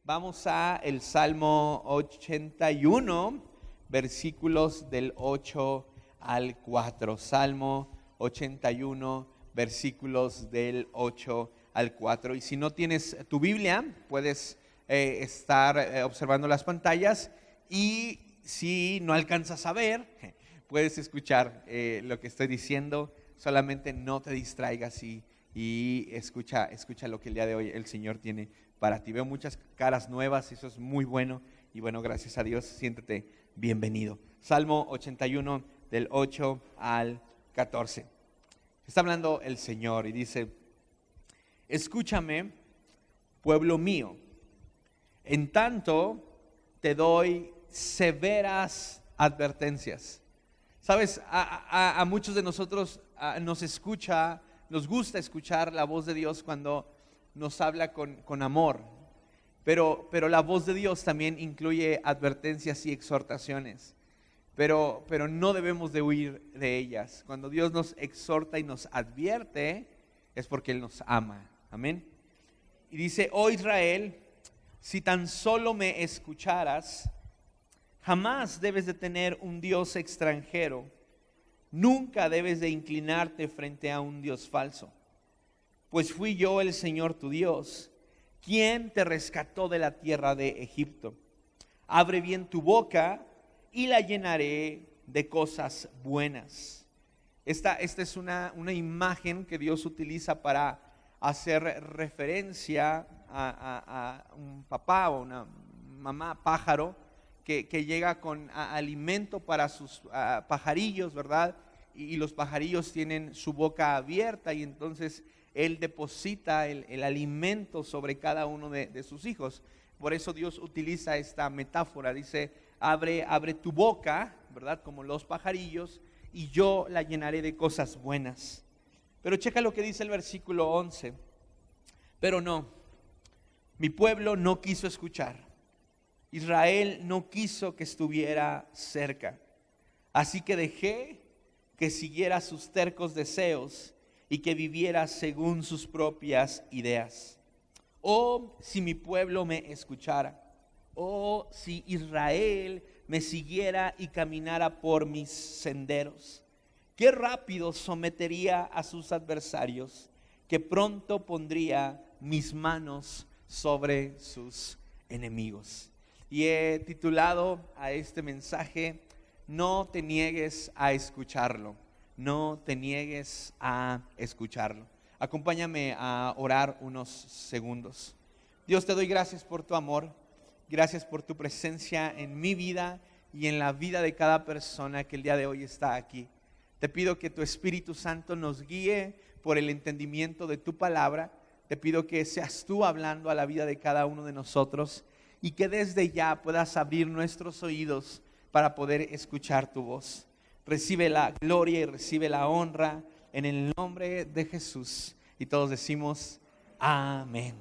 Vamos a el Salmo 81, versículos del 8 al 4. Salmo 81, versículos del 8 al 4. Y si no tienes tu Biblia, puedes estar observando las pantallas, y si no alcanzas a ver, puedes escuchar lo que estoy diciendo. Solamente no te distraigas y escucha lo que el día de hoy el Señor tiene para ti. Veo muchas caras nuevas, eso es muy bueno. Y bueno, gracias a Dios, siéntete bienvenido. Salmo 81, del 8 al 14. Está hablando el Señor y dice: escúchame, pueblo mío, en tanto te doy severas advertencias. Sabes, a muchos de nosotros nos gusta escuchar la voz de Dios cuando nos habla con amor, pero la voz de Dios también incluye advertencias y exhortaciones, pero no debemos de huir de ellas. Cuando Dios nos exhorta y nos advierte, es porque Él nos ama. Amén. Y dice: oh Israel, si tan solo me escucharas, jamás debes de tener un Dios extranjero, nunca debes de inclinarte frente a un Dios falso. Pues fui yo el Señor tu Dios, quien te rescató de la tierra de Egipto. Abre bien tu boca y la llenaré de cosas buenas. Esta es una imagen que Dios utiliza para hacer referencia a un papá o una mamá pájaro que llega con alimento para sus pajarillos, ¿verdad? Y los pajarillos tienen su boca abierta, y entonces Él deposita el alimento sobre cada uno de sus hijos. Por eso Dios utiliza esta metáfora. Dice: abre tu boca, ¿verdad? Como los pajarillos, y yo la llenaré de cosas buenas. Pero checa lo que dice el versículo 11. Pero no, mi pueblo no quiso escuchar. Israel no quiso que estuviera cerca. Así que dejé que siguiera sus tercos deseos y que viviera según sus propias ideas. Oh, si mi pueblo me escuchara. Oh, si Israel me siguiera y caminara por mis senderos. Qué rápido sometería a sus adversarios, que pronto pondría mis manos sobre sus enemigos. Y he titulado a este mensaje: no te niegues a escucharlo. No te niegues a escucharlo. Acompáñame a orar unos segundos. Dios, te doy gracias por tu amor. Gracias por tu presencia en mi vida y en la vida de cada persona que el día de hoy está aquí. Te pido que tu Espíritu Santo nos guíe por el entendimiento de tu palabra. Te pido que seas tú hablando a la vida de cada uno de nosotros, y que desde ya puedas abrir nuestros oídos para poder escuchar tu voz. Recibe la gloria y recibe la honra en el nombre de Jesús. Y todos decimos amén.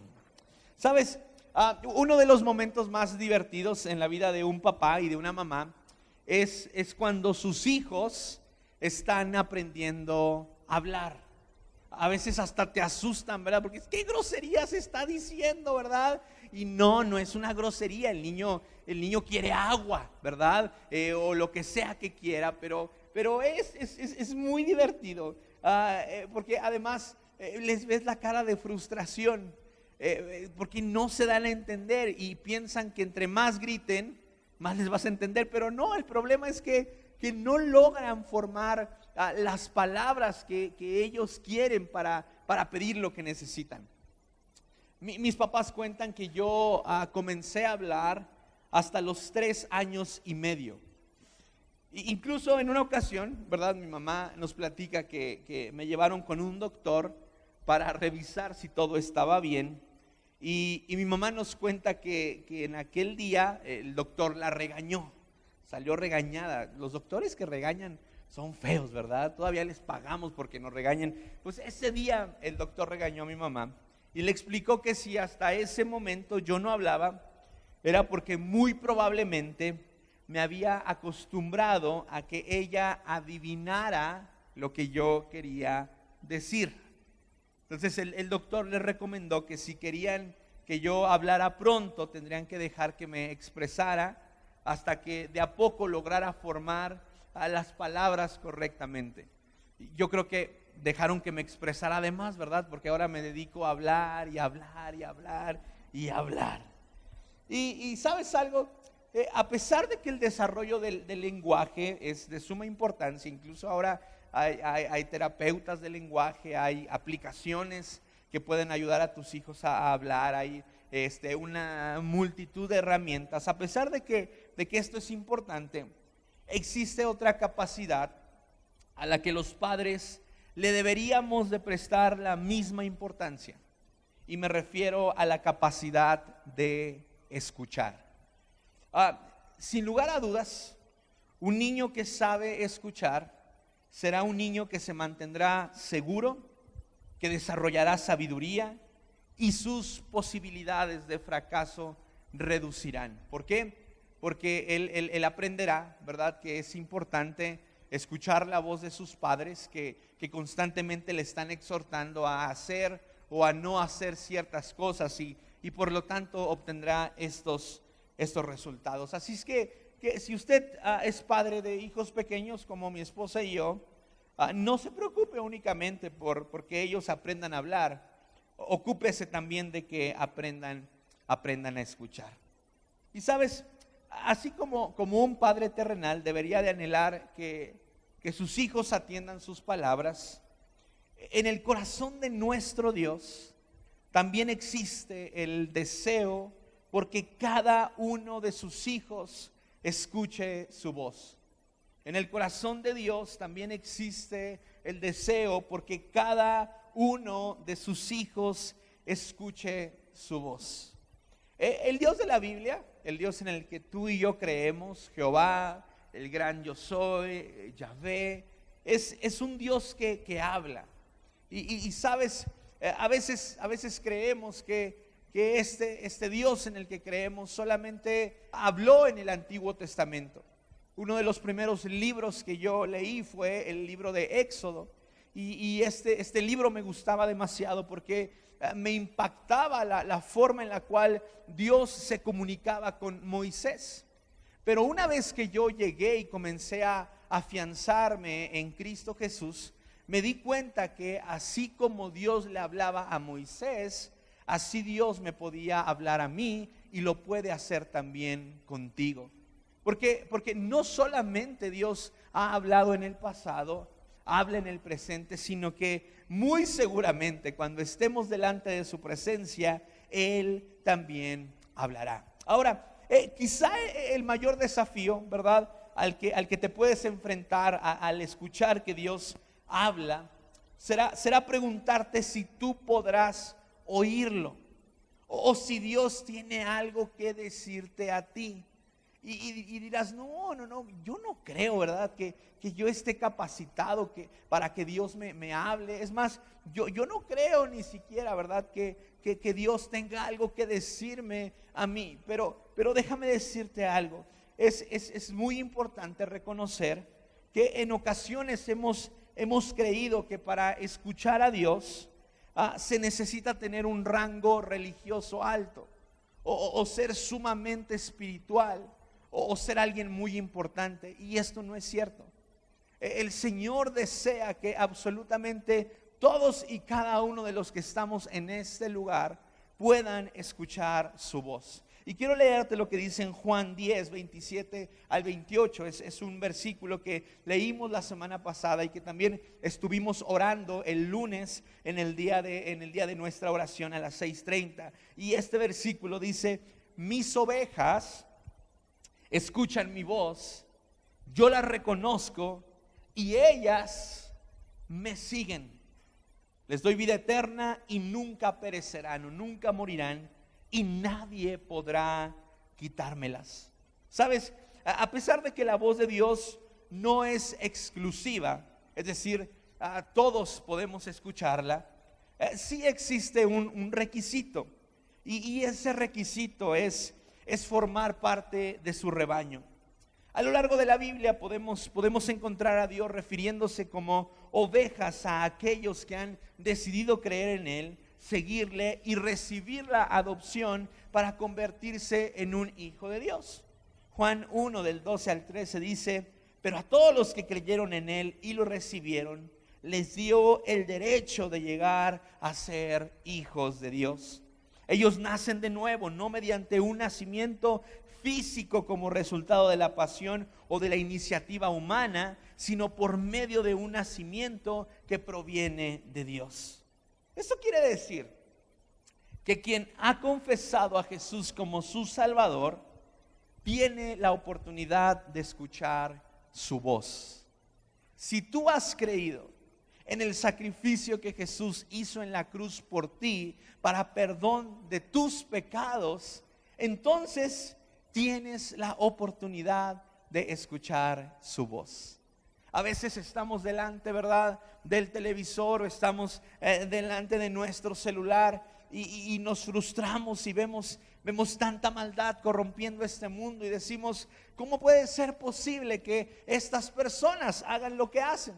¿Sabes? Uno de los momentos más divertidos en la vida de un papá y de una mamá es cuando sus hijos están aprendiendo a hablar. A veces hasta te asustan, ¿verdad? Porque ¿qué groserías está diciendo, verdad? Y no es una grosería. El niño quiere agua, ¿verdad? O lo que sea que quiera, pero es muy divertido, porque además les ves la cara de frustración, porque no se dan a entender y piensan que entre más griten, más les vas a entender. Pero no, el problema es que no logran formar las palabras que ellos quieren para pedir lo que necesitan. Mis papás cuentan que yo comencé a hablar hasta los 3 años y medio. Incluso en una ocasión, ¿verdad? Mi mamá nos platica que me llevaron con un doctor para revisar si todo estaba bien. Y mi mamá nos cuenta que en aquel día el doctor la regañó. Salió regañada. Los doctores que regañan son feos, ¿verdad? Todavía les pagamos porque nos regañen. Pues ese día el doctor regañó a mi mamá y le explicó que si hasta ese momento yo no hablaba, era porque muy probablemente me había acostumbrado a que ella adivinara lo que yo quería decir. Entonces el doctor les recomendó que si querían que yo hablara pronto, tendrían que dejar que me expresara hasta que de a poco lograra formar las palabras correctamente. Yo creo que dejaron que me expresara además, ¿verdad? Porque ahora me dedico a hablar y hablar y hablar y hablar. Y ¿sabes algo? A pesar de que el desarrollo del lenguaje es de suma importancia, incluso ahora hay terapeutas del lenguaje, hay aplicaciones que pueden ayudar a tus hijos a hablar, hay una multitud de herramientas. A pesar de que esto es importante, existe otra capacidad a la que los padres le deberíamos de prestar la misma importancia, y me refiero a la capacidad de escuchar. Sin lugar a dudas, un niño que sabe escuchar será un niño que se mantendrá seguro, que desarrollará sabiduría y sus posibilidades de fracaso reducirán. ¿Por qué? Porque él aprenderá, ¿verdad?, que es importante escuchar la voz de sus padres que constantemente le están exhortando a hacer o a no hacer ciertas cosas, y por lo tanto obtendrá estos resultados. Así es que si usted es padre de hijos pequeños como mi esposa y yo, no se preocupe únicamente porque ellos aprendan a hablar. Ocúpese también de que aprendan a escuchar. Y sabes, así como un padre terrenal debería de anhelar que sus hijos atiendan sus palabras, en el corazón de nuestro Dios también existe el deseo porque cada uno de sus hijos escuche su voz. En el corazón de Dios también existe el deseo porque cada uno de sus hijos escuche su voz. El Dios de la Biblia, el Dios en el que tú y yo creemos, Jehová, el gran yo soy, Yahvé, es un Dios que habla. Y sabes, a veces creemos que este Dios en el que creemos solamente habló en el Antiguo Testamento. Uno de los primeros libros que yo leí fue el libro de Éxodo, y este libro me gustaba demasiado porque me impactaba la forma en la cual Dios se comunicaba con Moisés. Pero una vez que yo llegué y comencé a afianzarme en Cristo Jesús, me di cuenta que así como Dios le hablaba a Moisés, así Dios me podía hablar a mí y lo puede hacer también contigo. Porque no solamente Dios ha hablado en el pasado, habla en el presente, sino que muy seguramente cuando estemos delante de su presencia, Él también hablará. Ahora, quizá el mayor desafío, ¿verdad?, al que te puedes enfrentar al escuchar que Dios habla, será preguntarte si tú podrás oírlo, o si Dios tiene algo que decirte a ti. Y dirás, no, yo no creo, ¿verdad?, que yo esté capacitado para que Dios me hable. Es más, yo no creo ni siquiera, ¿verdad?, que Dios tenga algo que decirme a mí. Pero déjame decirte algo. Es muy importante reconocer que en ocasiones hemos creído que para escuchar a Dios se necesita tener un rango religioso alto, o ser sumamente espiritual, o ser alguien muy importante, y esto no es cierto. El Señor desea que absolutamente todos y cada uno de los que estamos en este lugar puedan escuchar su voz. Y quiero leerte lo que dice en Juan 10, 27 al 28. Es un versículo que leímos la semana pasada y que también estuvimos orando el lunes en el día de nuestra oración a las 6:30. Y este versículo dice: mis ovejas escuchan mi voz, yo las reconozco y ellas me siguen. Les doy vida eterna y nunca perecerán o nunca morirán, y nadie podrá quitármelas. Sabes, a pesar de que la voz de Dios no es exclusiva, es decir, todos podemos escucharla, sí existe un requisito, y ese requisito es formar parte de su rebaño. A lo largo de la Biblia podemos encontrar a Dios refiriéndose como ovejas a aquellos que han decidido creer en Él, seguirle y recibir la adopción para convertirse en un hijo de Dios. Juan 1 del 12 al 13 dice: pero a todos los que creyeron en él y lo recibieron, les dio el derecho de llegar a ser hijos de Dios. Ellos nacen de nuevo, no mediante un nacimiento físico como resultado de la pasión o de la iniciativa humana, sino por medio de un nacimiento que proviene de Dios. Esto quiere decir que quien ha confesado a Jesús como su Salvador tiene la oportunidad de escuchar su voz. Si tú has creído en el sacrificio que Jesús hizo en la cruz por ti para perdón de tus pecados, entonces tienes la oportunidad de escuchar su voz. A veces estamos delante, ¿verdad?, del televisor, o estamos delante de nuestro celular y nos frustramos y vemos tanta maldad corrompiendo este mundo y decimos: ¿cómo puede ser posible que estas personas hagan lo que hacen?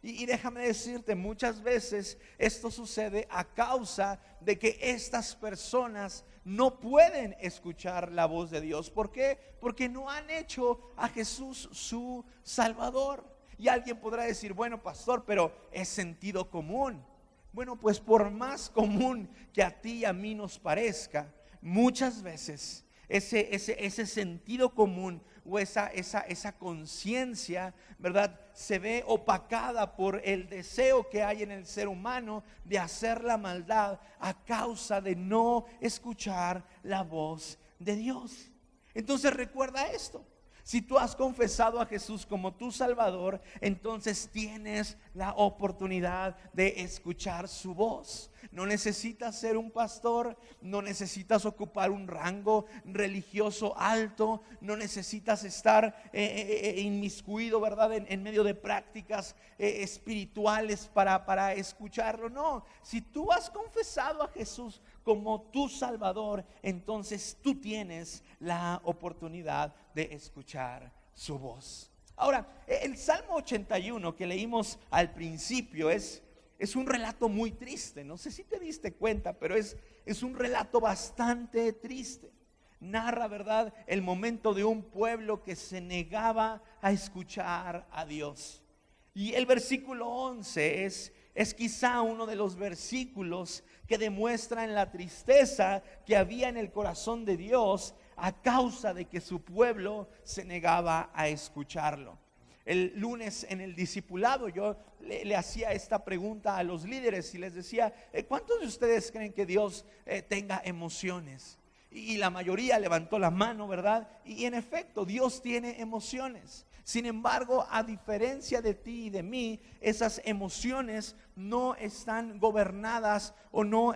Y déjame decirte, muchas veces esto sucede a causa de que estas personas no pueden escuchar la voz de Dios. ¿Por qué? Porque no han hecho a Jesús su Salvador. Y alguien podrá decir: bueno, pastor, pero es sentido común. Bueno, pues por más común que a ti y a mí nos parezca, muchas veces ese sentido común o esa conciencia, ¿verdad?, se ve opacada por el deseo que hay en el ser humano de hacer la maldad a causa de no escuchar la voz de Dios. Entonces recuerda esto: si tú has confesado a Jesús como tu Salvador, entonces tienes la oportunidad de escuchar su voz. No necesitas ser un pastor, no necesitas ocupar un rango religioso alto, no necesitas estar inmiscuido, ¿verdad?, en medio de prácticas espirituales para escucharlo. No, si tú has confesado a Jesús como tu Salvador, entonces tú tienes la oportunidad de escuchar su voz. Ahora, el Salmo 81 que leímos al principio es un relato muy triste. No sé si te diste cuenta, pero es un relato bastante triste. Narra, ¿verdad?, el momento de un pueblo que se negaba a escuchar a Dios. Y el versículo 11 es quizá uno de los versículos que demuestran la tristeza que había en el corazón de Dios a causa de que su pueblo se negaba a escucharlo. El lunes en el discipulado yo le hacía esta pregunta a los líderes y les decía: ¿cuántos de ustedes creen que Dios tenga emociones? Y la mayoría levantó la mano, ¿verdad? Y en efecto, Dios tiene emociones. Sin embargo, a diferencia de ti y de mí, esas emociones no están gobernadas o no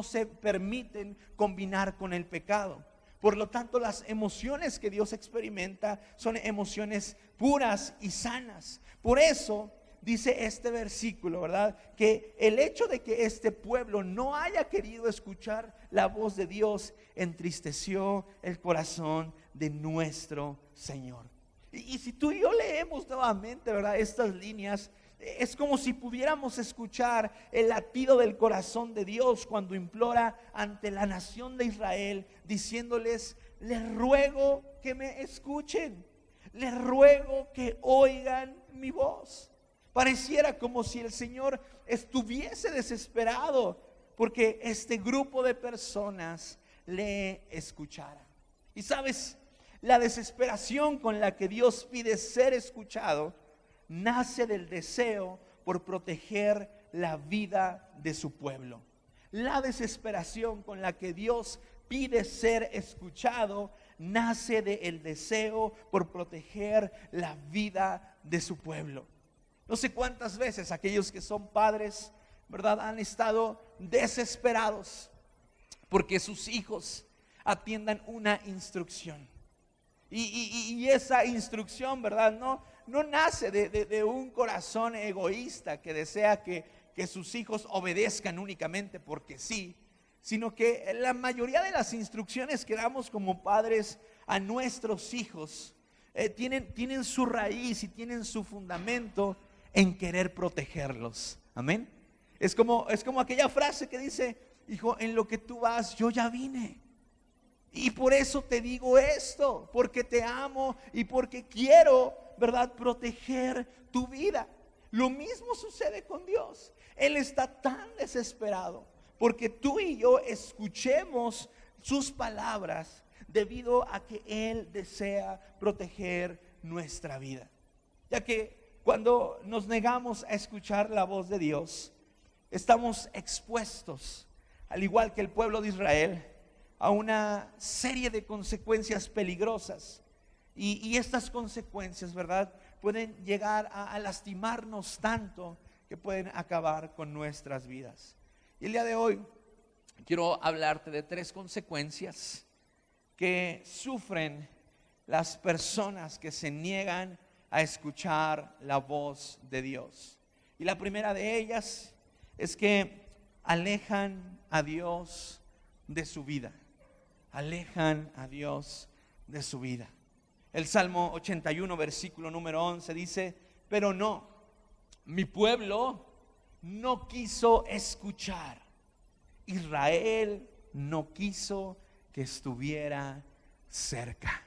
se permiten combinar con el pecado. Por lo tanto, las emociones que Dios experimenta son emociones puras y sanas. Por eso dice este versículo, ¿verdad?, que el hecho de que este pueblo no haya querido escuchar la voz de Dios entristeció el corazón de nuestro Señor. Y si tú y yo leemos nuevamente, ¿verdad?, estas líneas, es como si pudiéramos escuchar el latido del corazón de Dios cuando implora ante la nación de Israel, diciéndoles: les ruego que me escuchen, les ruego que oigan mi voz. Pareciera como si el Señor estuviese desesperado porque este grupo de personas le escuchara. Y sabes, la desesperación con la que Dios pide ser escuchado nace del deseo por proteger la vida de su pueblo. La desesperación con la que Dios pide ser escuchado nace del deseo por proteger la vida de su pueblo. No sé cuántas veces aquellos que son padres, ¿verdad?, han estado desesperados porque sus hijos atiendan una instrucción. Y esa instrucción, ¿verdad?, no nace de un corazón egoísta que desea que sus hijos obedezcan únicamente porque sí, sino que la mayoría de las instrucciones que damos como padres a nuestros hijos tienen su raíz y tienen su fundamento en querer protegerlos. Amén. Es como aquella frase que dice: hijo, en lo que tú vas, yo ya vine. Y por eso te digo esto, porque te amo y porque quiero, ¿verdad?, proteger tu vida. Lo mismo sucede con Dios. Él está tan desesperado porque tú y yo escuchemos sus palabras, debido a que Él desea proteger nuestra vida. Ya que cuando nos negamos a escuchar la voz de Dios, estamos expuestos, al igual que el pueblo de Israel, a una serie de consecuencias peligrosas. Y estas consecuencias, ¿verdad?, pueden llegar a lastimarnos tanto que pueden acabar con nuestras vidas. Y el día de hoy quiero hablarte de 3 consecuencias que sufren las personas que se niegan a escuchar la voz de Dios. Y la primera de ellas es que alejan a Dios de su vida. Alejan a Dios de su vida. El Salmo 81, versículo número 11 dice: pero no, mi pueblo no quiso escuchar. Israel no quiso que estuviera cerca.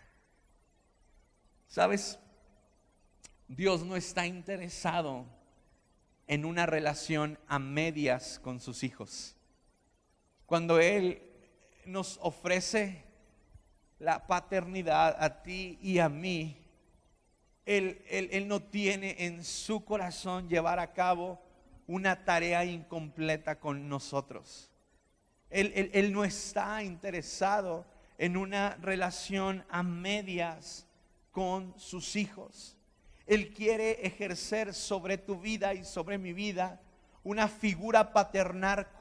¿Sabes? Dios no está interesado en una relación a medias con sus hijos. Cuando Él nos ofrece la paternidad a ti y a mí, Él no tiene en su corazón llevar a cabo una tarea incompleta con nosotros. Él no está interesado en una relación a medias con sus hijos. Él quiere ejercer sobre tu vida y sobre mi vida una figura paternal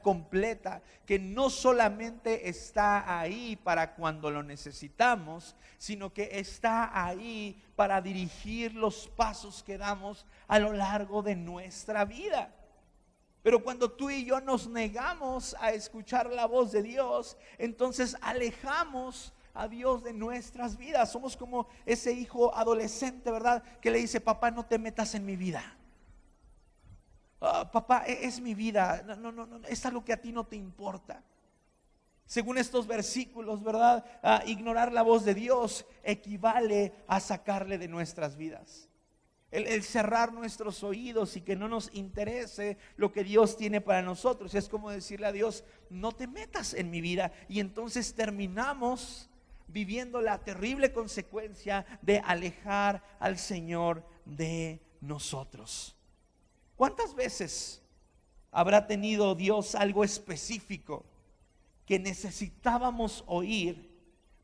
completa, que no solamente está ahí para cuando lo necesitamos, sino que está ahí para dirigir los pasos que damos a lo largo de nuestra vida. Pero cuando tú y yo nos negamos a escuchar la voz de Dios, entonces alejamos a Dios de nuestras vidas. Somos como ese hijo adolescente, ¿verdad?, que le dice: papá, no te metas en mi vida. Papá, es mi vida, no, es algo que a ti no te importa. Según estos versículos, ¿verdad?, ignorar la voz de Dios equivale a sacarle de nuestras vidas. El cerrar nuestros oídos y que no nos interese lo que Dios tiene para nosotros. Es como decirle a Dios: no te metas en mi vida. Y entonces terminamos viviendo la terrible consecuencia de alejar al Señor de nosotros. ¿Cuántas veces habrá tenido Dios algo específico que necesitábamos oír,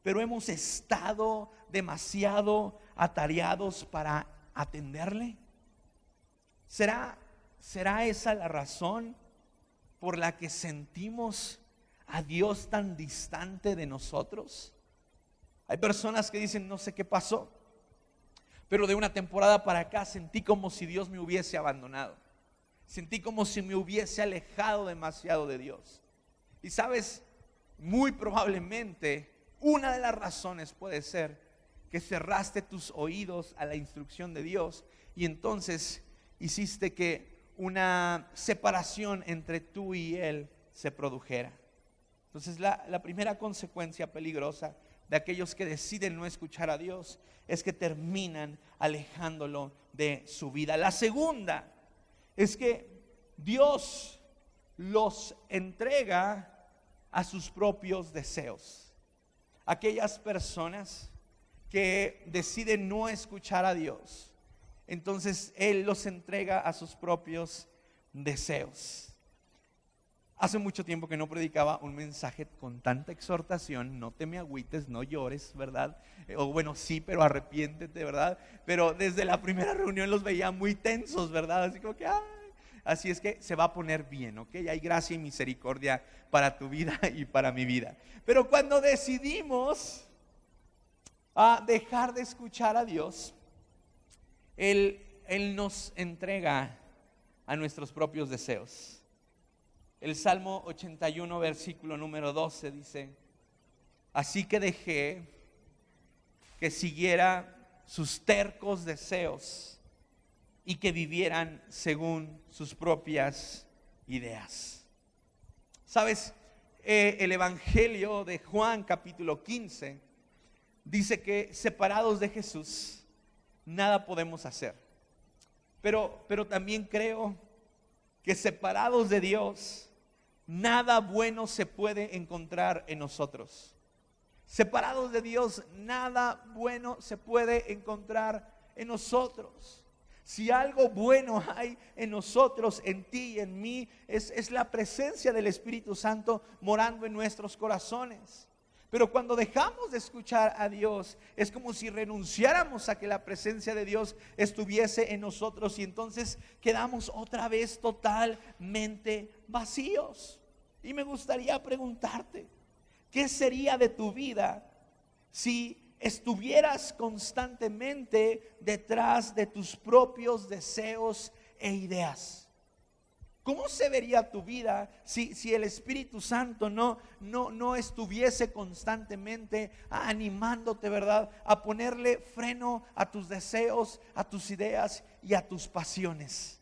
pero hemos estado demasiado atareados para atenderle? ¿Será esa la razón por la que sentimos a Dios tan distante de nosotros? Hay personas que dicen: no sé qué pasó, pero de una temporada para acá sentí como si Dios me hubiese abandonado. Sentí como si me hubiese alejado demasiado de Dios. Y sabes, muy probablemente una de las razones puede ser que cerraste tus oídos a la instrucción de Dios y entonces hiciste que una separación entre tú y Él se produjera. Entonces la primera consecuencia peligrosa de aquellos que deciden no escuchar a Dios es que terminan alejándolo de su vida. La segunda es que Dios los entrega a sus propios deseos. Aquellas personas que deciden no escuchar a Dios, entonces Él los entrega a sus propios deseos. Hace mucho tiempo que no predicaba un mensaje con tanta exhortación: no te me agüites, no llores, ¿verdad? O bueno, sí, pero arrepiéntete, ¿verdad? Pero desde la primera reunión los veía muy tensos, ¿verdad? Así como que, ¡ay! Así es que se va a poner bien, ¿ok? Hay gracia y misericordia para tu vida y para mi vida. Pero cuando decidimos dejar de escuchar a Dios, Él nos entrega a nuestros propios deseos. El Salmo 81, versículo número 12 dice: así que dejé que siguiera sus tercos deseos y que vivieran según sus propias ideas. ¿Sabes? El Evangelio de Juan capítulo 15 dice que separados de Jesús nada podemos hacer. Pero también creo que separados de Dios nada bueno se puede encontrar en nosotros. Separados de Dios nada bueno se puede encontrar en nosotros. Si algo bueno hay en nosotros, en ti y en mí, es la presencia del Espíritu Santo morando en nuestros corazones. Pero cuando dejamos de escuchar a Dios, es como si renunciáramos a que la presencia de Dios estuviese en nosotros, y entonces quedamos otra vez totalmente vacíos. Y me gustaría preguntarte, ¿qué sería de tu vida si estuvieras constantemente detrás de tus propios deseos e ideas? ¿Cómo se vería tu vida si el Espíritu Santo no estuviese constantemente animándote, ¿verdad?, a ponerle freno a tus deseos, a tus ideas y a tus pasiones?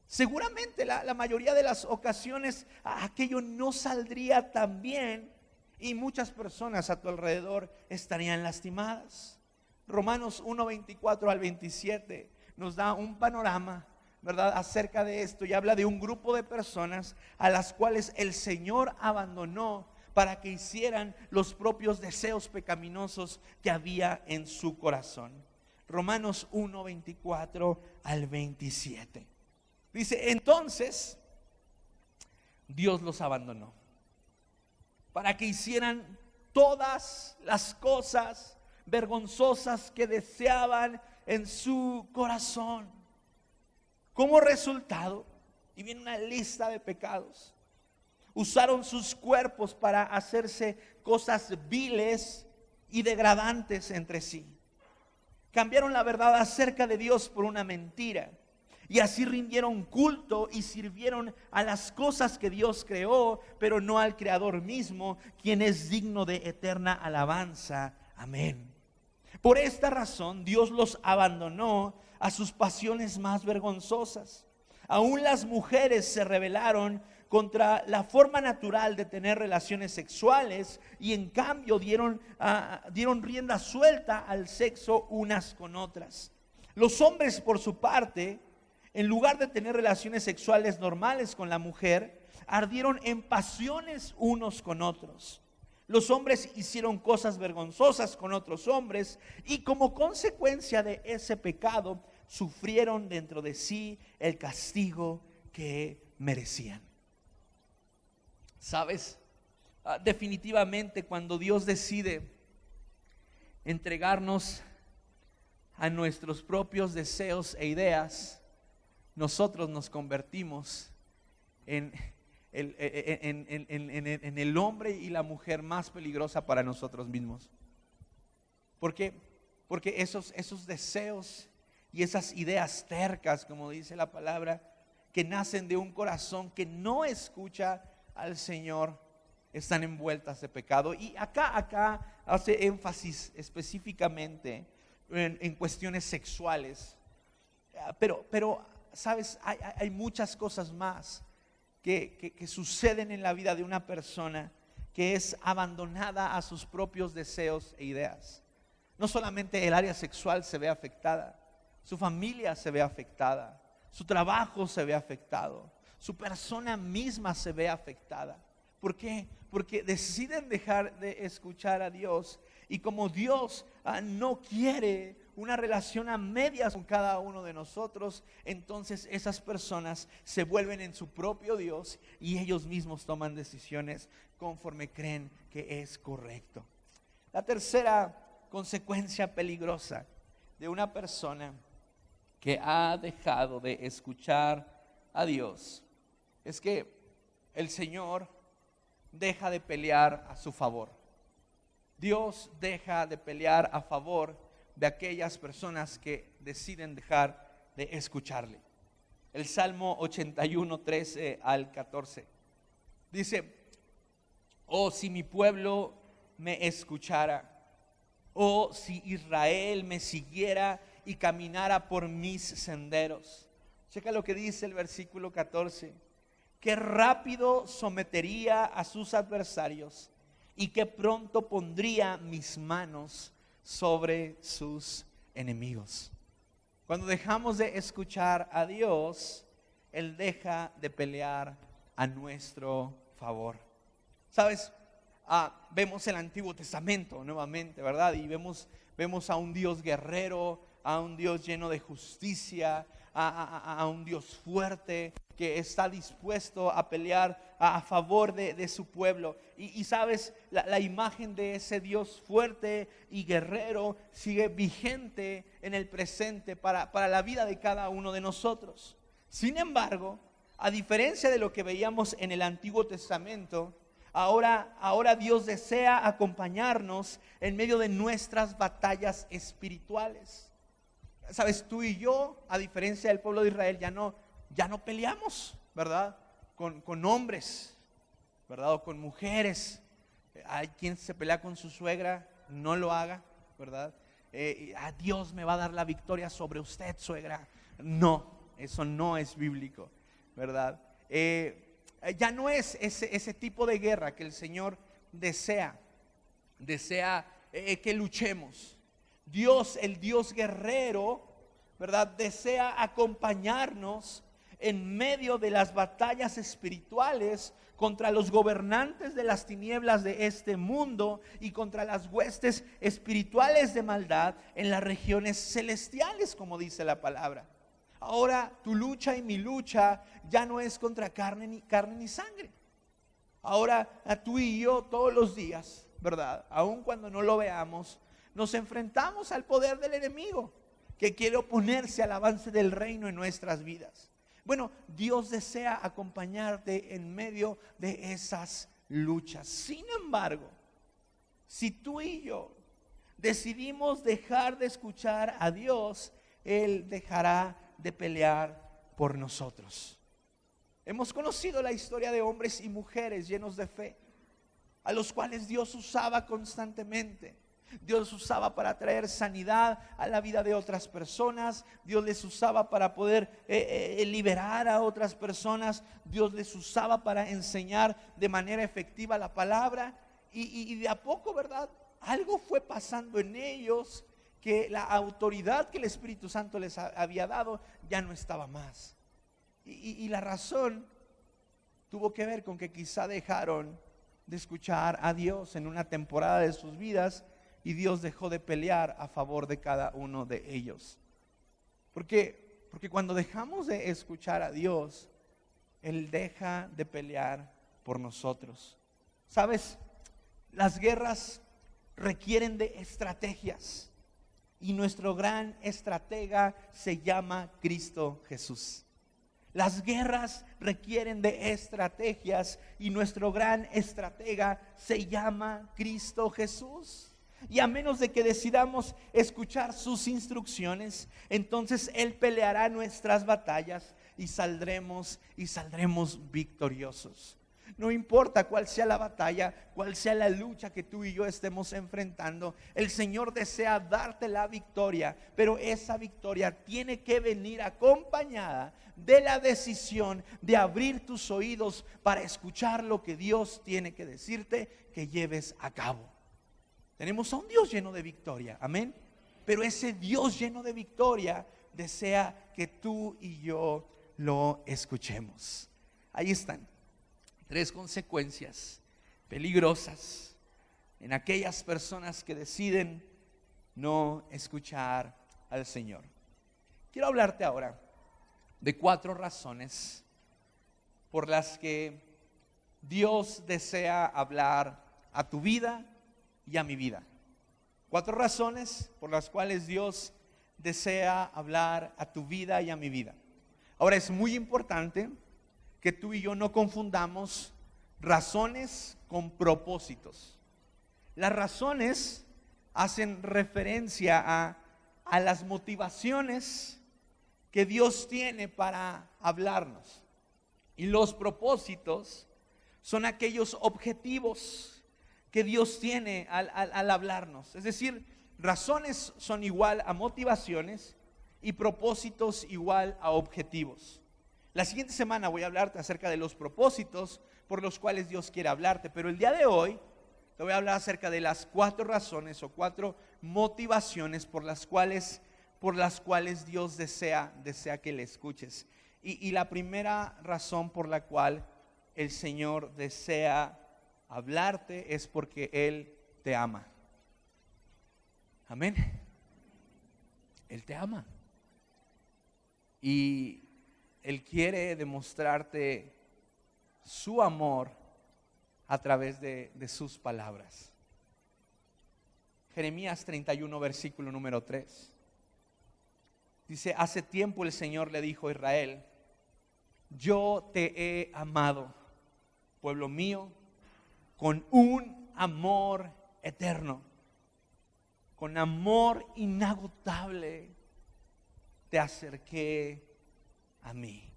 Seguramente la mayoría de las ocasiones aquello no saldría tan bien, y muchas personas a tu alrededor estarían lastimadas. Romanos 1:24 al 27 nos da un panorama, ¿verdad?, acerca de esto, y habla de un grupo de personas a las cuales el Señor abandonó para que hicieran los propios deseos pecaminosos que había en su corazón. Romanos 1:24 al 27 dice: entonces Dios los abandonó para que hicieran todas las cosas vergonzosas que deseaban en su corazón. Como resultado, y viene una lista de pecados, usaron sus cuerpos para hacerse cosas viles y degradantes entre sí. Cambiaron la verdad acerca de Dios por una mentira, y así rindieron culto y sirvieron a las cosas que Dios creó, pero no al Creador mismo, quien es digno de eterna alabanza. Amén. Por esta razón Dios los abandonó a sus pasiones más vergonzosas. Aún las mujeres se rebelaron contra la forma natural de tener relaciones sexuales, y en cambio dieron rienda suelta al sexo unas con otras. Los hombres, por su parte, en lugar de tener relaciones sexuales normales con la mujer, ardieron en pasiones unos con otros. Los hombres hicieron cosas vergonzosas con otros hombres, y como consecuencia de ese pecado sufrieron dentro de sí el castigo que merecían. ¿Sabes? Definitivamente cuando Dios decide entregarnos a nuestros propios deseos e ideas, nosotros nos convertimos en el hombre y la mujer más peligrosa para nosotros mismos. ¿Por qué? Porque esos deseos y esas ideas tercas, como dice la palabra, que nacen de un corazón que no escucha al Señor, están envueltas de pecado. Y acá hace énfasis específicamente en cuestiones sexuales. Pero ¿sabes? Hay muchas cosas más que suceden en la vida de una persona que es abandonada a sus propios deseos e ideas. No solamente el área sexual se ve afectada, su familia se ve afectada, su trabajo se ve afectado, su persona misma se ve afectada. ¿Por qué? Porque deciden dejar de escuchar a Dios, y como Dios no quiere una relación a medias con cada uno de nosotros, entonces esas personas se vuelven en su propio Dios y ellos mismos toman decisiones conforme creen que es correcto. La tercera consecuencia peligrosa de una persona que ha dejado de escuchar a Dios es que el Señor deja de pelear a su favor. Dios deja de pelear a favor de aquellas personas que deciden dejar de escucharle. El Salmo 81, 13 al 14 dice: oh, si mi pueblo me escuchara, oh, si Israel me siguiera y caminara por mis senderos. Checa lo que dice el versículo 14. Que rápido sometería a sus adversarios y que pronto pondría mis manos sobre sus enemigos. Cuando dejamos de escuchar a Dios, Él deja de pelear a nuestro favor. ¿Sabes? Vemos el Antiguo Testamento nuevamente, ¿verdad? Y vemos a un Dios guerrero, a un Dios lleno de justicia, a un Dios fuerte que está dispuesto a pelear a favor de su pueblo. Y sabes, la imagen de ese Dios fuerte y guerrero sigue vigente en el presente para la vida de cada uno de nosotros. Sin embargo, a diferencia de lo que veíamos en el Antiguo Testamento, ahora Dios desea acompañarnos en medio de nuestras batallas espirituales. Sabes, tú y yo, a diferencia del pueblo de Israel, ya no peleamos, ¿verdad? Con hombres, ¿verdad? O con mujeres. Hay quien se pelea con su suegra, no lo haga, ¿verdad? Dios me va a dar la victoria sobre usted, suegra. No, eso no es bíblico, ¿verdad? Ya no es ese tipo de guerra que el Señor desea que luchemos. Dios, el Dios guerrero, ¿verdad? Desea acompañarnos en medio de las batallas espirituales contra los gobernantes de las tinieblas de este mundo y contra las huestes espirituales de maldad en las regiones celestiales, como dice la palabra. Ahora tu lucha y mi lucha ya no es contra carne ni sangre. Ahora tú y yo todos los días, ¿verdad? Aun cuando no lo veamos, nos enfrentamos al poder del enemigo que quiere oponerse al avance del reino en nuestras vidas. Bueno, Dios desea acompañarte en medio de esas luchas. Sin embargo, si tú y yo decidimos dejar de escuchar a Dios, Él dejará de pelear por nosotros. Hemos conocido la historia de hombres y mujeres llenos de fe, a los cuales Dios usaba constantemente. Dios usaba para traer sanidad a la vida de otras personas. Dios les usaba para poder liberar a otras personas. Dios les usaba para enseñar de manera efectiva la palabra. Y de a poco, ¿verdad? Algo fue pasando en ellos, que la autoridad que el Espíritu Santo les había dado ya no estaba más. Y la razón tuvo que ver con que quizá dejaron de escuchar a Dios en una temporada de sus vidas. Y Dios dejó de pelear a favor de cada uno de ellos. Porque cuando dejamos de escuchar a Dios, Él deja de pelear por nosotros. ¿Sabes? Las guerras requieren de estrategias. Y nuestro gran estratega se llama Cristo Jesús. Las guerras requieren de estrategias y nuestro gran estratega se llama Cristo Jesús. Y a menos de que decidamos escuchar sus instrucciones, entonces Él peleará nuestras batallas y saldremos victoriosos. No importa cuál sea la batalla, cuál sea la lucha que tú y yo estemos enfrentando, el Señor desea darte la victoria, pero esa victoria tiene que venir acompañada de la decisión de abrir tus oídos para escuchar lo que Dios tiene que decirte que lleves a cabo. Tenemos a un Dios lleno de victoria, amén. Pero ese Dios lleno de victoria desea que tú y yo lo escuchemos. Ahí están 3 consecuencias peligrosas en aquellas personas que deciden no escuchar al Señor. Quiero hablarte ahora de 4 razones por las que Dios desea hablar a tu vida y a mi vida. 4 razones por las cuales Dios desea hablar a tu vida y a mi vida. Ahora, es muy importante que tú y yo no confundamos razones con propósitos. Las razones hacen referencia a las motivaciones que Dios tiene para hablarnos. Y los propósitos son aquellos objetivos que Dios tiene al hablarnos. Es decir, Razones son igual a motivaciones y propósitos igual a objetivos. La siguiente semana voy a hablarte acerca de los propósitos por los cuales Dios quiere hablarte, pero el día de hoy te voy a hablar acerca de las 4 razones o 4 motivaciones por las cuales Dios desea que le escuches. Y la primera razón por la cual el Señor desea hablarte es porque Él te ama. Amén. Él te ama. Y Él quiere demostrarte su amor a través de sus palabras. Jeremías 31, versículo número 3. Dice: hace tiempo el Señor le dijo a Israel: yo te he amado, pueblo mío, con un amor eterno, con amor inagotable te acerqué a mí.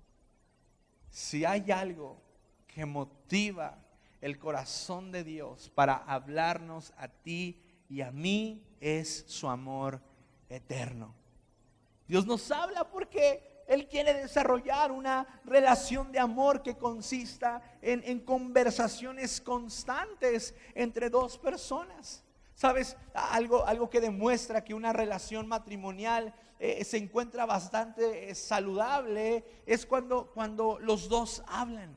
Si hay algo que motiva el corazón de Dios para hablarnos a ti y a mí, es su amor eterno. Dios nos habla porque Él quiere desarrollar una relación de amor que consista en conversaciones constantes entre 2 personas. ¿Sabes? Algo que demuestra que una relación matrimonial se encuentra bastante saludable es cuando los 2 hablan.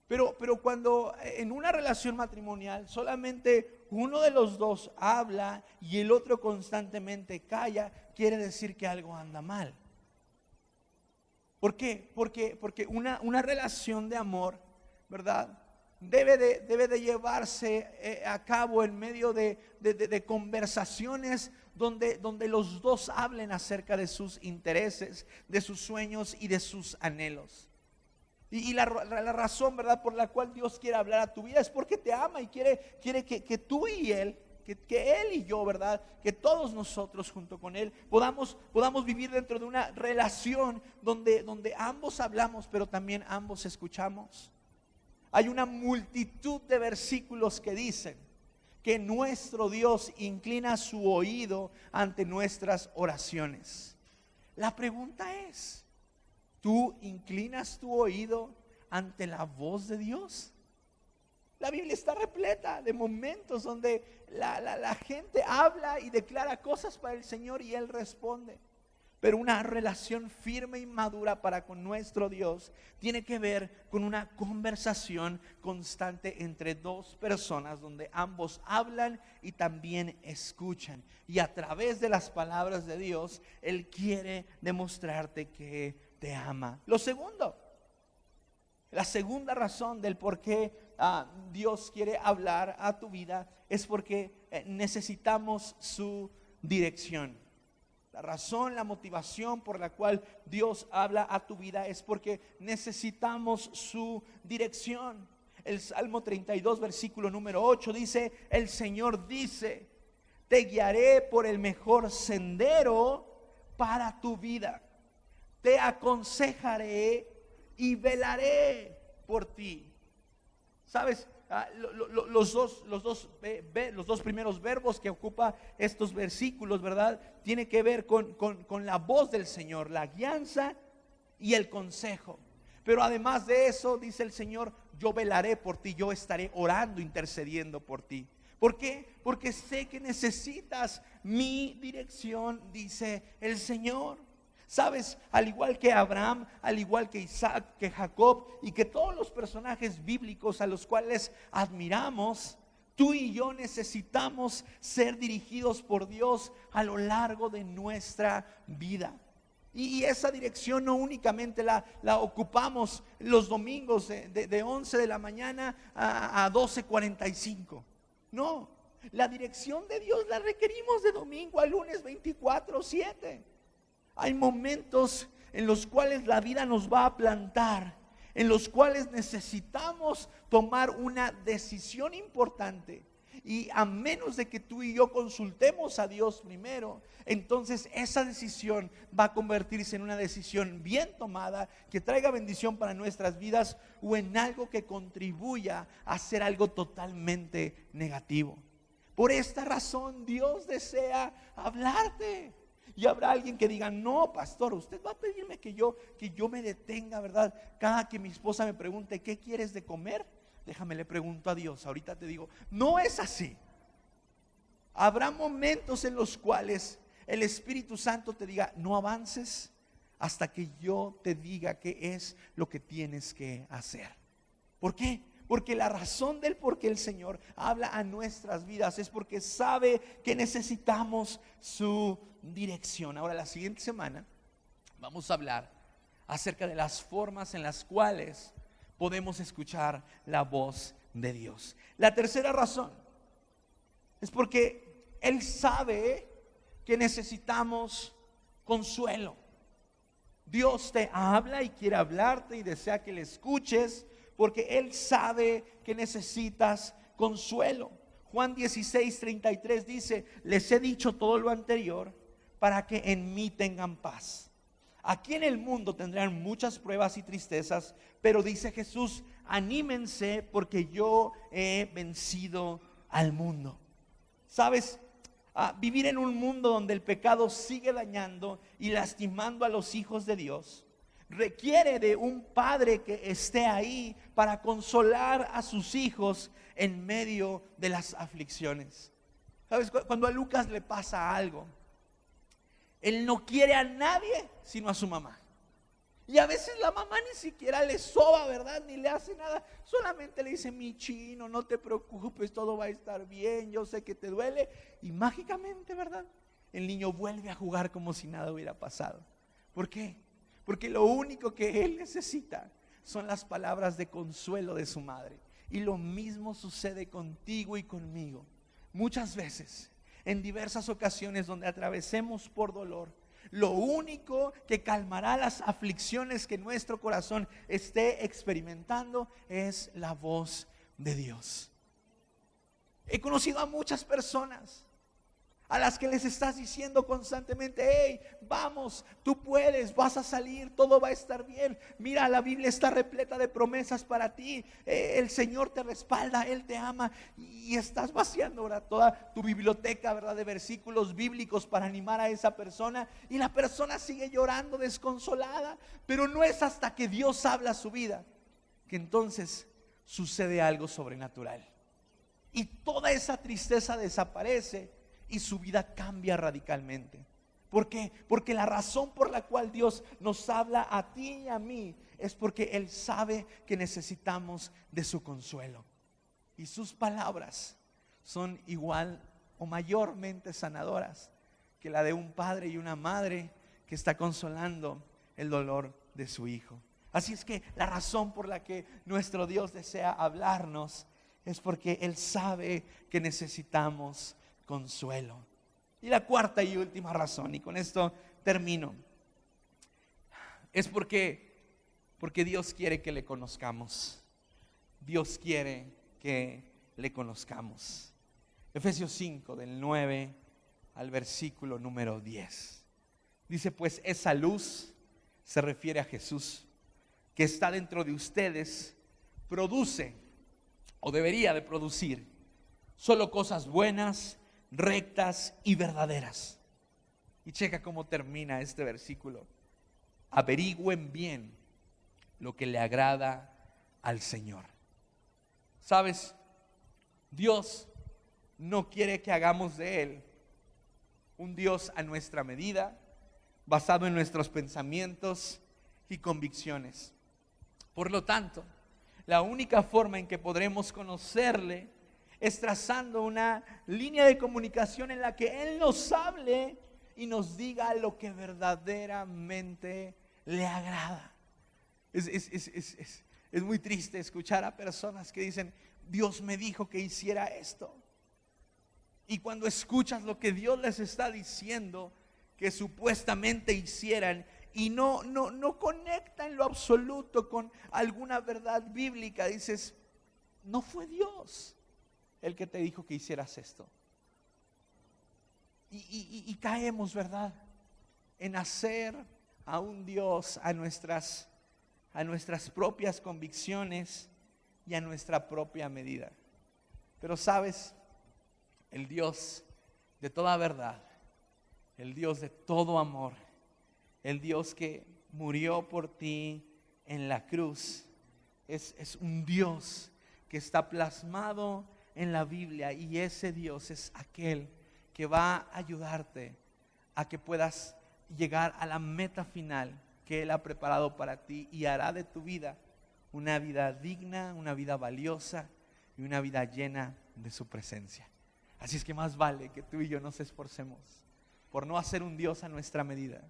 Pero cuando en una relación matrimonial solamente uno de los 2 habla y el otro constantemente calla, quiere decir que algo anda mal. ¿Por qué? Porque una relación de amor, ¿verdad?, debe de llevarse a cabo en medio de conversaciones donde los 2 hablen acerca de sus intereses, de sus sueños y de sus anhelos. Y la razón, ¿verdad?, por la cual Dios quiere hablar a tu vida es porque te ama y quiere que tú y Él, que Él y yo, ¿verdad?, que todos nosotros junto con Él podamos vivir dentro de una relación donde ambos hablamos, pero también ambos escuchamos. Hay una multitud de versículos que dicen que nuestro Dios inclina su oído ante nuestras oraciones. La pregunta es: ¿tú inclinas tu oído ante la voz de Dios? La Biblia está repleta de momentos donde la gente habla y declara cosas para el Señor y Él responde. Pero una relación firme y madura para con nuestro Dios tiene que ver con una conversación constante entre 2 personas donde ambos hablan y también escuchan. Y a través de las palabras de Dios, Él quiere demostrarte que te ama. La segunda razón del por qué Dios quiere hablar a tu vida es porque necesitamos su dirección. La razón, la motivación por la cual Dios habla a tu vida es porque necesitamos su dirección. El Salmo 32, versículo número 8 dice: el Señor dice: te guiaré por el mejor sendero para tu vida. Te aconsejaré y velaré por ti. ¿Sabes? Los dos primeros verbos que ocupa estos versículos, ¿verdad?, tiene que ver con la voz del Señor, la guianza y el consejo. Pero además de eso, dice el Señor: yo velaré por ti, yo estaré orando, intercediendo por ti. ¿Por qué? Porque sé que necesitas mi dirección, dice el Señor. Sabes, al igual que Abraham, al igual que Isaac, que Jacob y que todos los personajes bíblicos a los cuales admiramos, tú y yo necesitamos ser dirigidos por Dios a lo largo de nuestra vida. Y esa dirección no únicamente la ocupamos los domingos de 11 de la mañana a 12:45. No, la dirección de Dios la requerimos de domingo a lunes 24/7. Hay momentos en los cuales la vida nos va a plantar, en los cuales necesitamos tomar una decisión importante. Y a menos de que tú y yo consultemos a Dios primero, entonces esa decisión va a convertirse en una decisión bien tomada, que traiga bendición para nuestras vidas, o en algo que contribuya a hacer algo totalmente negativo. Por esta razón Dios desea hablarte. Y habrá alguien que diga, no, pastor, usted va a pedirme que yo me detenga, ¿verdad? Cada que mi esposa me pregunte, ¿qué quieres de comer? Déjame le pregunto a Dios. Ahorita te digo, no es así. Habrá momentos en los cuales el Espíritu Santo te diga, no avances hasta que yo te diga qué es lo que tienes que hacer. ¿Por qué? Porque la razón del por qué el Señor habla a nuestras vidas es porque sabe que necesitamos su dirección. Ahora, la siguiente semana vamos a hablar acerca de las formas en las cuales podemos escuchar la voz de Dios. La tercera razón es porque Él sabe que necesitamos consuelo. Dios te habla y quiere hablarte y desea que le escuches, porque Él sabe que necesitas consuelo. Juan 16:33 dice, les he dicho todo lo anterior para que en mí tengan paz. Aquí en el mundo tendrán muchas pruebas y tristezas, pero dice Jesús, anímense porque yo he vencido al mundo. ¿Sabes? Vivir en un mundo donde el pecado sigue dañando y lastimando a los hijos de Dios requiere de un padre que esté ahí para consolar a sus hijos en medio de las aflicciones. ¿Sabes? Cuando a Lucas le pasa algo, él no quiere a nadie sino a su mamá. Y a veces la mamá ni siquiera le soba, ¿verdad? Ni le hace nada. Solamente le dice, mi chino, no te preocupes, todo va a estar bien, yo sé que te duele. Y mágicamente, ¿verdad? El niño vuelve a jugar como si nada hubiera pasado. ¿Por qué? Porque lo único que él necesita son las palabras de consuelo de su madre. Y lo mismo sucede contigo y conmigo. Muchas veces, en diversas ocasiones donde atravesemos por dolor, lo único que calmará las aflicciones que nuestro corazón esté experimentando es la voz de Dios. He conocido a muchas personas a las que les estás diciendo constantemente, hey, vamos, tú puedes, vas a salir, todo va a estar bien. Mira, la Biblia está repleta de promesas para ti. El Señor te respalda, Él te ama. Y estás vaciando ahora toda tu biblioteca, ¿verdad?, de versículos bíblicos para animar a esa persona. Y la persona sigue llorando desconsolada. Pero no es hasta que Dios habla a su vida que entonces sucede algo sobrenatural. Y toda esa tristeza desaparece y su vida cambia radicalmente. ¿Por qué? Porque la razón por la cual Dios nos habla a ti y a mí es porque Él sabe que necesitamos de su consuelo. Y sus palabras son igual o mayormente sanadoras que la de un padre y una madre que está consolando el dolor de su hijo. Así es que la razón por la que nuestro Dios desea hablarnos es porque Él sabe que necesitamos consuelo. Y la cuarta y última razón, y con esto termino, es porque Dios quiere que le conozcamos. Dios quiere que le conozcamos. Efesios 5, del 9 al versículo número 10. Dice, pues esa luz, se refiere a Jesús, que está dentro de ustedes, produce, o debería de producir, solo cosas buenas, rectas y verdaderas. Y checa cómo termina este versículo. Averigüen bien lo que le agrada al Señor. ¿Sabes? Dios no quiere que hagamos de Él un Dios a nuestra medida, basado en nuestros pensamientos y convicciones. Por lo tanto, la única forma en que podremos conocerle es trazando una línea de comunicación en la que Él nos hable y nos diga lo que verdaderamente le agrada. Es muy triste escuchar a personas que dicen, Dios me dijo que hiciera esto. Y cuando escuchas lo que Dios les está diciendo que supuestamente hicieran y no conecta en lo absoluto con alguna verdad bíblica, dices, no fue Dios el que te dijo que hicieras esto. Y caemos, ¿verdad?, en hacer a un Dios a nuestras propias convicciones y a nuestra propia medida. Pero sabes, el Dios de toda verdad, el Dios de todo amor, el Dios que murió por ti en la cruz, es un Dios que está plasmado en la Biblia, y ese Dios es aquel que va a ayudarte a que puedas llegar a la meta final que Él ha preparado para ti, y hará de tu vida una vida digna, una vida valiosa y una vida llena de su presencia. Así es que más vale que tú y yo nos esforcemos por no hacer un Dios a nuestra medida,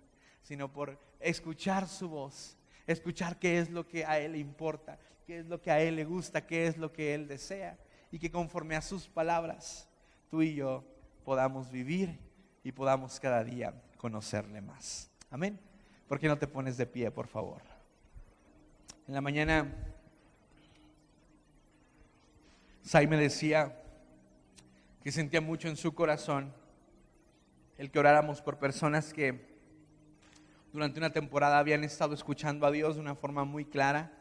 sino por escuchar su voz, escuchar qué es lo que a Él le importa, qué es lo que a Él le gusta, qué es lo que Él desea, y que conforme a sus palabras tú y yo podamos vivir y podamos cada día conocerle más. Amén. ¿Por qué no te pones de pie, por favor? En la mañana Sai me decía que sentía mucho en su corazón el que oráramos por personas que durante una temporada habían estado escuchando a Dios de una forma muy clara,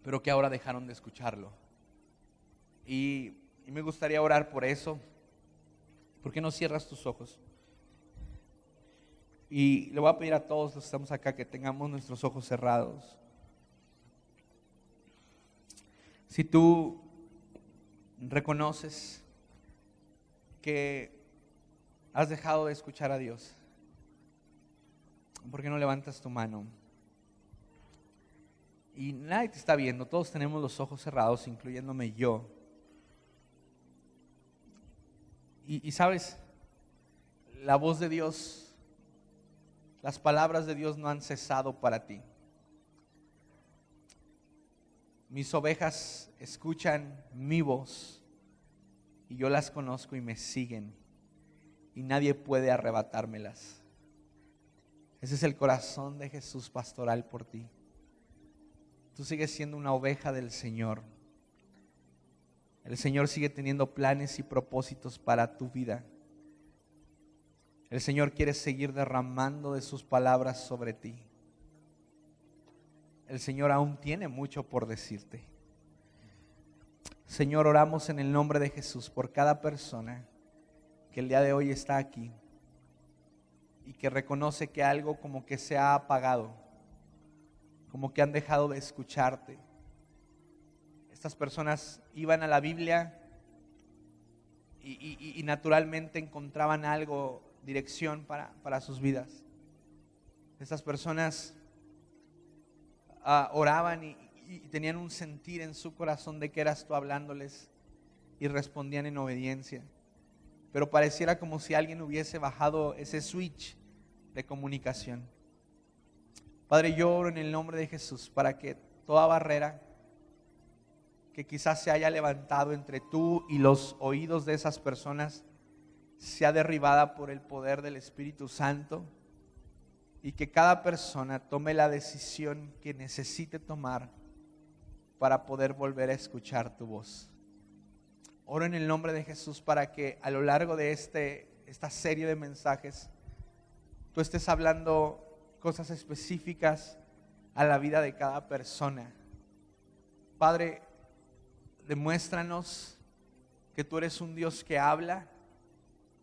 pero que ahora dejaron de escucharlo. Y me gustaría orar por eso. ¿Por qué no cierras tus ojos? Y le voy a pedir a todos los que estamos acá que tengamos nuestros ojos cerrados. Si tú reconoces que has dejado de escuchar a Dios, ¿por qué no levantas tu mano? Y nadie te está viendo, todos tenemos los ojos cerrados, incluyéndome yo. Y sabes, la voz de Dios, las palabras de Dios no han cesado para ti. Mis ovejas escuchan mi voz y yo las conozco y me siguen, y nadie puede arrebatármelas. Ese es el corazón de Jesús pastoral por ti. Tú sigues siendo una oveja del Señor. El Señor sigue teniendo planes y propósitos para tu vida. El Señor quiere seguir derramando de sus palabras sobre ti. El Señor aún tiene mucho por decirte. Señor, oramos en el nombre de Jesús por cada persona que el día de hoy está aquí y que reconoce que algo como que se ha apagado, como que han dejado de escucharte. Estas personas iban a la Biblia y naturalmente encontraban algo, dirección para sus vidas. Estas personas oraban y tenían un sentir en su corazón de que eras tú hablándoles, y respondían en obediencia. Pero pareciera como si alguien hubiese bajado ese switch de comunicación. Padre, yo oro en el nombre de Jesús para que toda barrera que quizás se haya levantado entre tú y los oídos de esas personas sea derribada por el poder del Espíritu Santo, y que cada persona tome la decisión que necesite tomar para poder volver a escuchar tu voz. Oro en el nombre de Jesús para que a lo largo de esta serie de mensajes tú estés hablando cosas específicas a la vida de cada persona. Padre, demuéstranos que tú eres un Dios que habla,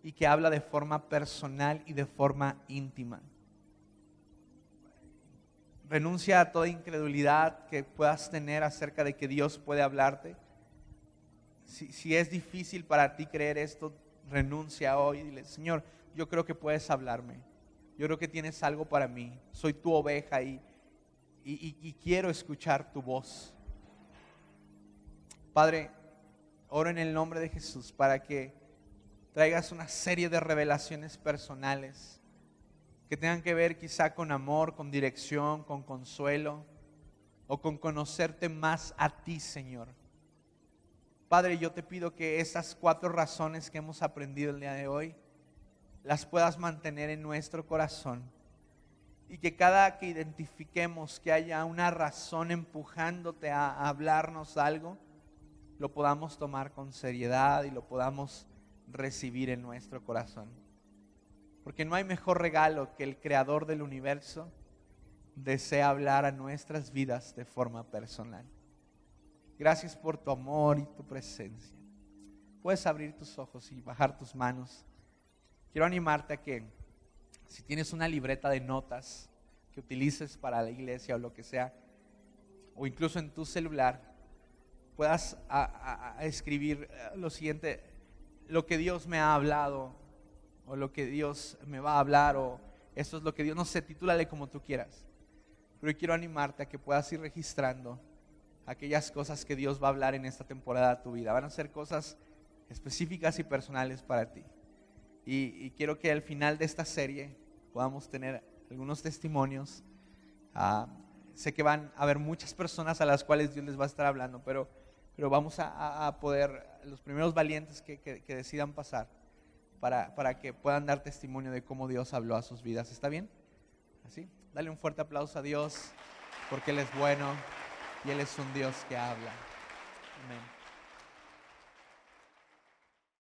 y que habla de forma personal y de forma íntima. Renuncia a toda incredulidad que puedas tener acerca de que Dios puede hablarte. Si es difícil para ti creer esto, renuncia hoy y dile: Señor, yo creo que puedes hablarme. Yo creo que tienes algo para mí. Soy tu oveja y quiero escuchar tu voz. Padre, oro en el nombre de Jesús para que traigas una serie de revelaciones personales que tengan que ver quizá con amor, con dirección, con consuelo, o con conocerte más a ti, Señor. Padre, yo te pido que esas 4 razones que hemos aprendido el día de hoy las puedas mantener en nuestro corazón, y que cada que identifiquemos que haya una razón empujándote a hablarnos algo, lo podamos tomar con seriedad y lo podamos recibir en nuestro corazón. Porque no hay mejor regalo que el Creador del universo desea hablar a nuestras vidas de forma personal. Gracias por tu amor y tu presencia. puedes abrir tus ojos y bajar tus manos. Quiero animarte a que si tienes una libreta de notas que utilices para la iglesia o lo que sea, o incluso en tu celular, puedas a escribir lo siguiente: lo que Dios me ha hablado, o lo que Dios me va a hablar, o esto es lo que Dios, no sé, titúlale como tú quieras. Pero quiero animarte a que puedas ir registrando aquellas cosas que Dios va a hablar en esta temporada de tu vida. Van a ser cosas específicas y personales para ti. Y quiero que al final de esta serie podamos tener algunos testimonios. Sé que van a haber muchas personas a las cuales Dios les va a estar hablando, pero vamos a poder, los primeros valientes que decidan pasar, para que puedan dar testimonio de cómo Dios habló a sus vidas. ¿Está bien? ¿Así? Dale un fuerte aplauso a Dios, porque Él es bueno y Él es un Dios que habla. Amén.